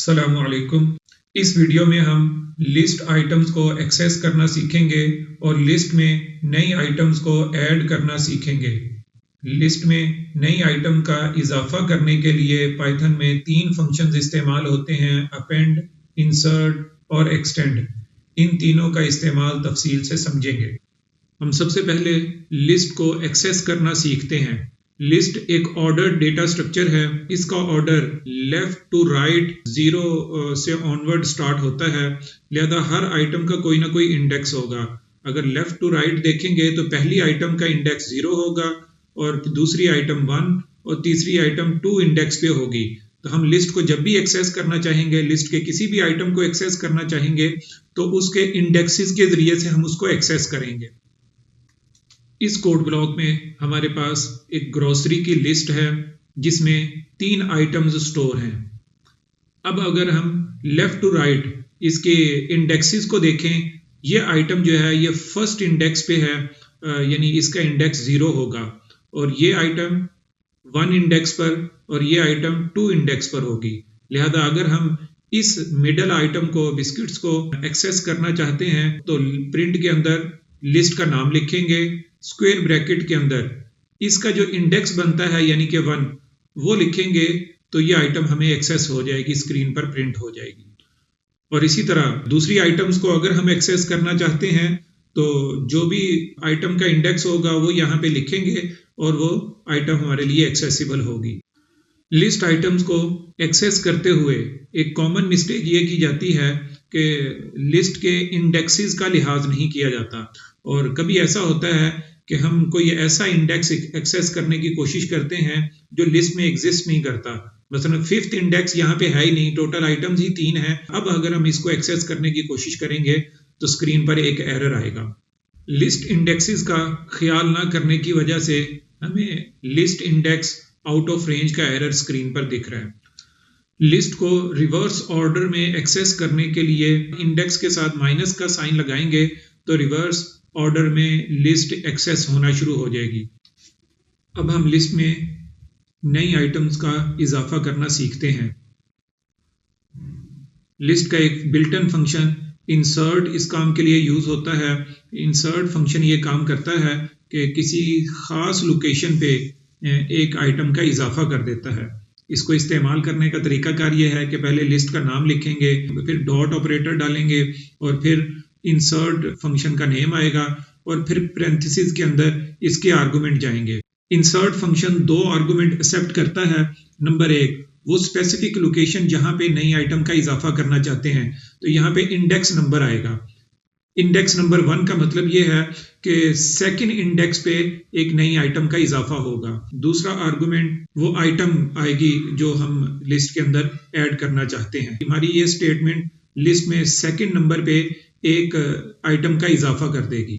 अस्सलामुअलैकुम। इस वीडियो में हम लिस्ट आइटम्स को एक्सेस करना सीखेंगे और लिस्ट में नई आइटम्स को ऐड करना सीखेंगे। लिस्ट में नई आइटम का इजाफा करने के लिए पाइथन में 3 फंक्शंस इस्तेमाल होते हैं, अपेंड, इंसर्ट और एक्सटेंड। इन तीनों का इस्तेमाल तफसील से समझेंगे। हम सबसे पहले लिस्ट को एक्सेस करना सीखते हैं। लिस्ट एक ऑर्डर डेटा स्ट्रक्चर है। इसका ऑर्डर लेफ्ट टू राइट 0 से ऑनवर्ड स्टार्ट होता है, लिहाजा हर आइटम का कोई ना कोई इंडेक्स होगा। अगर लेफ्ट टू राइट देखेंगे तो पहली आइटम का इंडेक्स 0 होगा और दूसरी आइटम 1 और तीसरी आइटम 2 इंडेक्स पे होगी। तो हम लिस्ट को जब भी एक्सेस करना चाहेंगे, लिस्ट के किसी भी आइटम को एक्सेस करना चाहेंगे तो उसके इंडेक्सेस के जरिए से हम उसको एक्सेस करेंगे। इस कोड ब्लॉक में हमारे पास एक ग्रोसरी की लिस्ट है जिसमें 3 आइटम्स स्टोर हैं। अब अगर हम लेफ्ट टू राइट इसके इंडेक्सेस को देखें, ये आइटम जो है ये फर्स्ट इंडेक्स पे है, यानी इसका इंडेक्स 0 होगा, और ये आइटम 1 इंडेक्स पर और ये आइटम 2 इंडेक्स पर होगी। लिहाजा अगर हम इस मिडल आइटम को, बिस्किट्स को एक्सेस करना चाहते हैं तो प्रिंट के अंदर लिस्ट का नाम लिखेंगे, स्क्वायर ब्रैकेट के अंदर इसका जो इंडेक्स बनता है यानी कि 1 वो लिखेंगे, तो ये आइटम हमें एक्सेस हो जाएगी, स्क्रीन पर प्रिंट हो जाएगी। और इसी तरह दूसरी आइटम्स को अगर हम एक्सेस करना चाहते हैं तो जो भी आइटम का इंडेक्स होगा वो यहाँ पे लिखेंगे और वो आइटम हमारे लिए एक्सेसिबल होगी। लिस्ट आइटम्स को एक्सेस करते हुए एक कॉमन मिस्टेक ये की जाती है कि लिस्ट के इंडेक्सेस का लिहाज नहीं किया जाता, और कभी ऐसा होता है कि हम कोई ऐसा इंडेक्स एक्सेस करने की कोशिश करते हैं जो लिस्ट में एग्जिस्ट नहीं करता। मसलन 5th इंडेक्स यहाँ पे है ही नहीं, टोटल आइटम्स ही 3 हैं। अब अगर हम इसको एक्सेस करने की कोशिश करेंगे तो स्क्रीन पर एक एरर आएगा। लिस्ट इंडेक्सेस का ख्याल ना करने की वजह से हमें list index out of range का एरर स्क्रीन पर दिख रहा है। लिस्ट को रिवर्स ऑर्डर में एक्सेस करने के लिए इंडेक्स के साथ माइनस का साइन लगाएंगे तो रिवर्स ऑर्डर में लिस्ट एक्सेस होना शुरू हो जाएगी। अब हम लिस्ट में नई आइटम्स का इजाफा करना सीखते हैं। लिस्ट का एक बिल्ट इन फंक्शन इंसर्ट इस काम के लिए यूज होता है। इंसर्ट फंक्शन ये काम करता है कि किसी खास लोकेशन पे एक आइटम का इजाफा कर देता है। इसको इस्तेमाल करने का तरीकाकार ये है कि पहले लिस्ट का नाम लिखेंगे, फिर डॉट ऑपरेटर डालेंगे और फिर इंसर्ट फंक्शन का नेम आएगा और फिर पैरेंथेसिस के अंदर इसके आर्गुमेंट जाएंगे। इंसर्ट फंक्शन 2 आर्गुमेंट एक्सेप्ट करता है। नंबर 1, वो स्पेसिफिक लोकेशन जहां पे नई आइटम का इजाफा करना चाहते हैं, तो यहाँ पे इंडेक्स नंबर आएगा। इंडेक्स नंबर 1 का मतलब ये है कि सेकंड इंडेक्स पे एक नई आइटम का इजाफा होगा। दूसरा आर्गुमेंट वो आइटम आएगी जो हम लिस्ट के अंदर ऐड करना चाहते हैं। हमारी ये स्टेटमेंट लिस्ट में सेकंड नंबर पे एक आइटम का इजाफा कर देगी।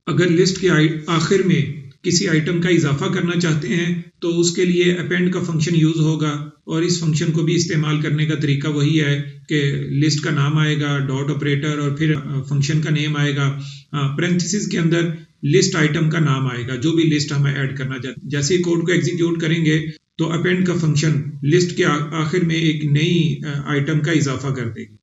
अगर लिस्ट के आखिर में किसी आइटम का इजाफा करना चाहते हैं तो उसके लिए अपेंड का फंक्शन यूज होगा, और इस फंक्शन को भी इस्तेमाल करने का तरीका वही है कि लिस्ट का नाम आएगा, डॉट ऑपरेटर और फिर फंक्शन का नेम आएगा। पैरेंथेसिस के अंदर लिस्ट आइटम का नाम आएगा जो भी लिस्ट हम ऐड करना चाहते हैं। जैसे ही कोड को एग्जीक्यूट करेंगे तो अपेंड का फंक्शन लिस्ट के आखिर में एक नई आइटम का इजाफा कर देगी।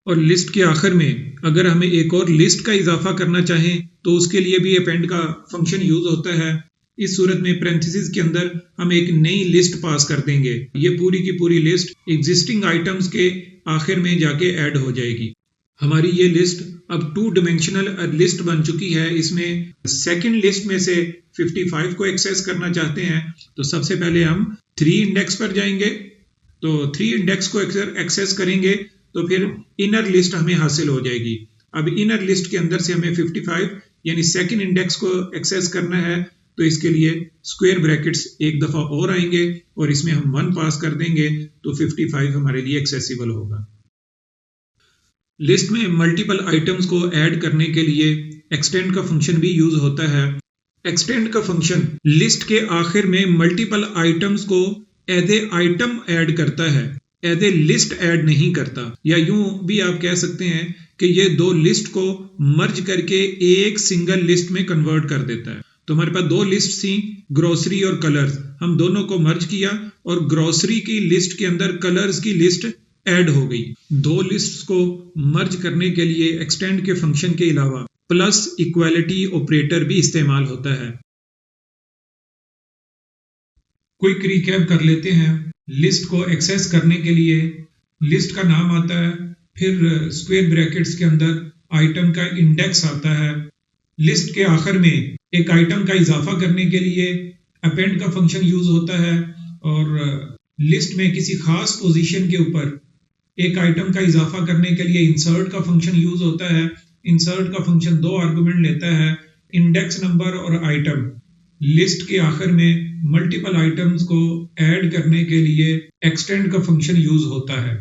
और लिस्ट के आखिर में अगर हमें एक और लिस्ट का इजाफा करना चाहें तो उसके लिए भी अपेंड का फंक्शन यूज होता है। इस सूरत में पैरेंथेसिस के अंदर हम एक नई लिस्ट पास कर देंगे। ये पूरी की पूरी लिस्ट एग्जिस्टिंग आइटम्स के आखिर में जाके ऐड हो जाएगी। हमारी ये लिस्ट अब 2 डायमेंशनल लिस्ट बन चुकी है। इसमें सेकंड लिस्ट में से 55 को एक्सेस करना चाहते हैं तो सबसे पहले हम 3 इंडेक्स पर जाएंगे, तो 3 इंडेक्स को एक्सेस करेंगे तो फिर इनर लिस्ट हमें हासिल हो जाएगी। अब इनर लिस्ट के अंदर से हमें 55 यानी सेकंड इंडेक्स को एक्सेस करना है, तो इसके लिए स्क्वायर ब्रैकेट्स एक दफा और आएंगे और इसमें हम 1 पास कर देंगे तो 55 हमारे लिए एक्सेसिबल होगा। लिस्ट में मल्टीपल आइटम्स को ऐड करने के लिए एक्सटेंड का फंक्शन भी यूज होता है। एक्सटेंड का फंक्शन लिस्ट के आखिर में मल्टीपल आइटम्स को एज ए आइटम ऐड करता है, एज ए लिस्ट ऐड नहीं करता। या यूं भी आप कह सकते हैं कि ये 2 लिस्ट को मर्ज करके एक सिंगल लिस्ट में कन्वर्ट कर देता है। तो हमारे पास दो लिस्ट थी, ग्रोसरी और कलर्स। हम दोनों को मर्ज किया और ग्रोसरी की लिस्ट के अंदर कलर्स की लिस्ट ऐड हो गई। दो लिस्ट्स को मर्ज करने के लिए एक्सटेंड के फंक्शन के अलावा प्लस इक्वालिटी ऑपरेटर भी इस्तेमाल होता है। क्विक रिकैप कर लेते हैं। लिस्ट को एक्सेस करने के लिए लिस्ट का नाम आता है, फिर स्क्वायर ब्रैकेट्स के अंदर आइटम का इंडेक्स आता है। लिस्ट के आखिर में एक आइटम का इजाफा करने के लिए अपेंड का फंक्शन यूज होता है, और लिस्ट में किसी खास पोजीशन के ऊपर एक आइटम का इजाफा करने के लिए इंसर्ट का फंक्शन यूज होता है। इंसर्ट का फंक्शन दो आर्गुमेंट लेता है, इंडेक्स नंबर और आइटम। लिस्ट के आखिर में मल्टीपल आइटम्स को ऐड करने के लिए एक्सटेंड का फंक्शन यूज होता है।